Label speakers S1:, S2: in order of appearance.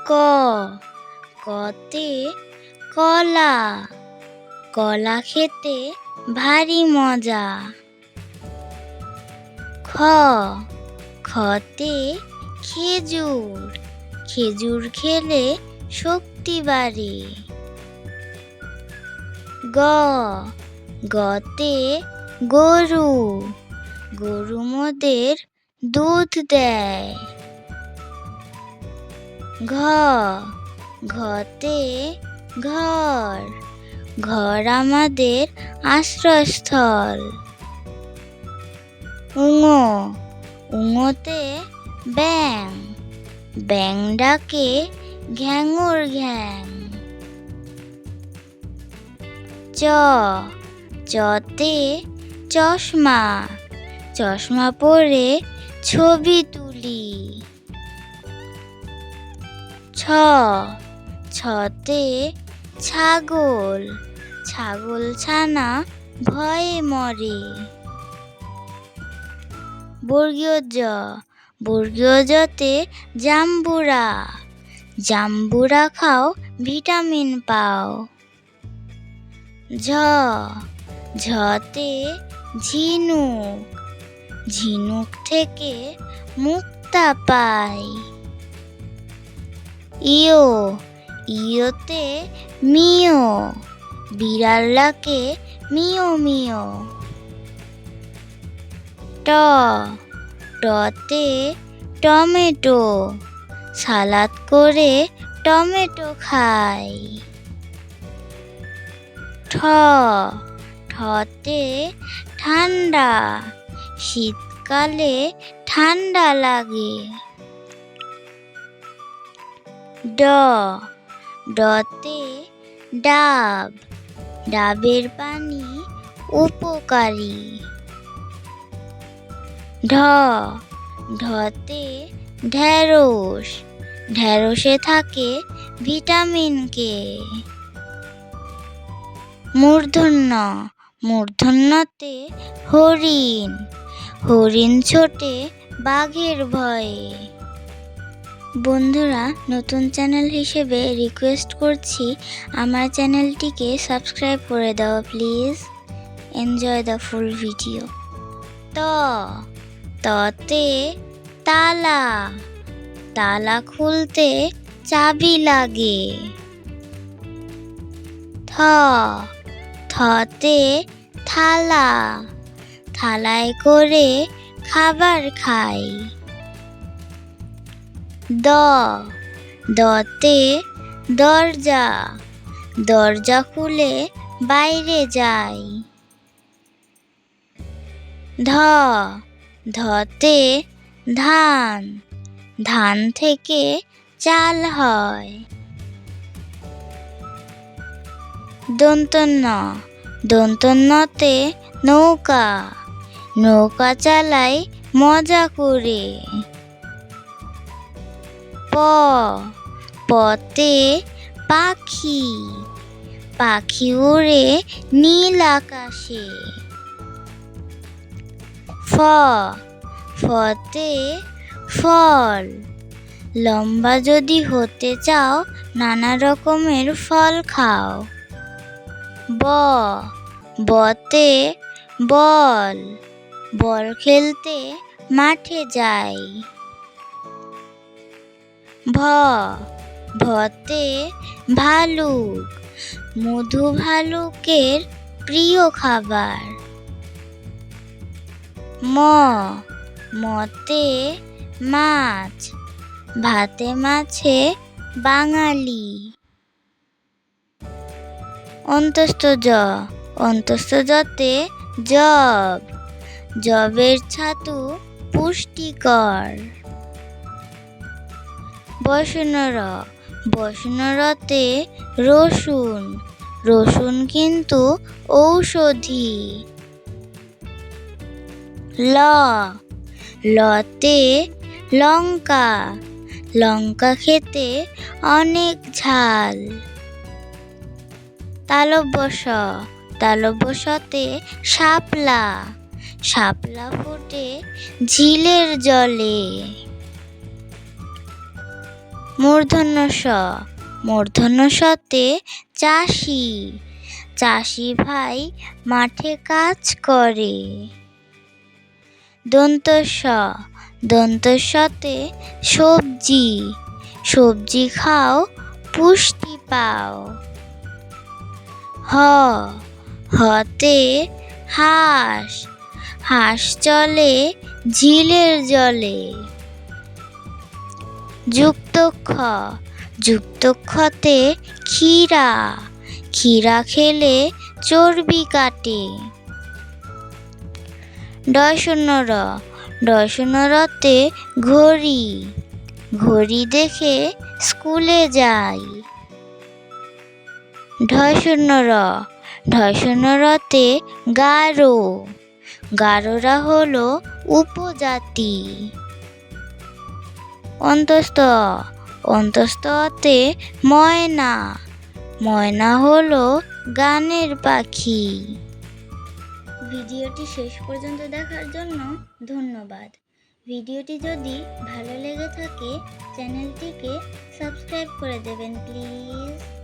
S1: ক, কতে কলা, কলা খেতে ভারী মজা। খ, খতে খেজুর, খেজুর খেলে শক্তি বাড়ে। গ, গতে গরু, গরু মোদের দুধ দেয়। ঘ, ঘতে ঘর, ঘর আমাদের আশ্রয়স্থল। ঙ, ঙতে ব্যাঙ, ব্যাঙ ডাকে ঘ্যাঙুর ঘ্যাং। চ, চতে চশমা, চশমা পরে ছবি তুলি। ছ, ছতে ছাগল, ছাগল ছানা ভয়ে মরে। বর্গীয় জ, বর্গীয় জতে জাম্বুরা, জাম্বুরা খাও ভিটামিন পাও। ঝ, ঝতে ঝিনুক, ঝিনুক থেকে মুক্তা পাই। ইয়, ইয়তে মিয়, বিড়াল ডাকে মিয় মিয়। ট, টতে টমেটো, সালাদ করে টমেটো খাই। ঠ, ঠতে ঠান্ডা, শীতকালে ঠান্ডা লাগে। ড, ডতে ডাব, ডাবের পানি উপকারী। ঢ, ঢতে ঢেঁড়স, ঢেঁড়সে থাকে ভিটামিন কে। মূর্ধন্য, মূর্ধন্যতে হরিণ, হরিণ ছোটে বাঘের ভয়ে। বন্ধুরা, নতুন চ্যানেল হিসেবে রিকোয়েস্ট করছি আমার চ্যানেলটিকে সাবস্ক্রাইব করে দাও please. Enjoy the full video. ত, ততে তালা, তালা খুলতে চাবি লাগে। থ, থতে থালা, থালায় করে খাবার খাই। দ, দতে দরজা, দরজা খুলে বাইরে যাই। ধ, ধতে ধান, ধান থেকে চাল হয়। দন্তন্য, দন্তন্যতে নৌকা, নৌকা চালাই মজা করে। প, পতে পাখি, পাখি উড়ে নীল আকাশে। ফ, ফতে ফল, লম্বা যদি হতে চাও নানা রকমের ফল খাও। ব, বতে বল, বল খেলতে মাঠে যাই। ভ, ভতে ভালুক, মধু ভালুকের প্রিয় খাবার। ম, মতে মাছ, ভাতে মাছে বাঙালি। অন্তস্থ জ, অন্তস্থ জতে জব, জবের ছাতু পুষ্টিকর। বসন র, বসন রতে রসুন, রসুন কিন্তু ঔষধি। ল, লতে লঙ্কা, লঙ্কা খেতে অনেক ঝাল। তালব্য স, তালব্য সতে শাপলা, শাপলা ফোটে ঝিলের জলে। মূর্ধন্য ষ, মূর্ধন্য শতে চাষি, চাষি ভাই মাঠে কাজ করে। দন্ত স, দন্ত সতে সবজি, সবজি খাও পুষ্টি পাও। হ, হতে হাঁস, হাঁস চলে ঝিলের জলে। যুক্ত খ, যুক্ত খতে ক্ষীরা, ক্ষীরা খেলে চর্বি কাটে। ডয় শূন্য র, ডয় শূন্য রতে ঘড়ি, ঘড়ি দেখে স্কুলে যাই। ঢয় শূন্য র, ঢয় শূন্য রতে গারো, গারোরা হলো উপজাতি। অন্তস্থ, অন্তস্থতে ময়না, ময়না হলো গানের পাখি। ভিডিওটি শেষ পর্যন্ত দেখার জন্য ধন্যবাদ। ভিডিওটি যদি ভালো লেগে থাকে চ্যানেলটিকে সাবস্ক্রাইব করে দেবেন প্লিজ।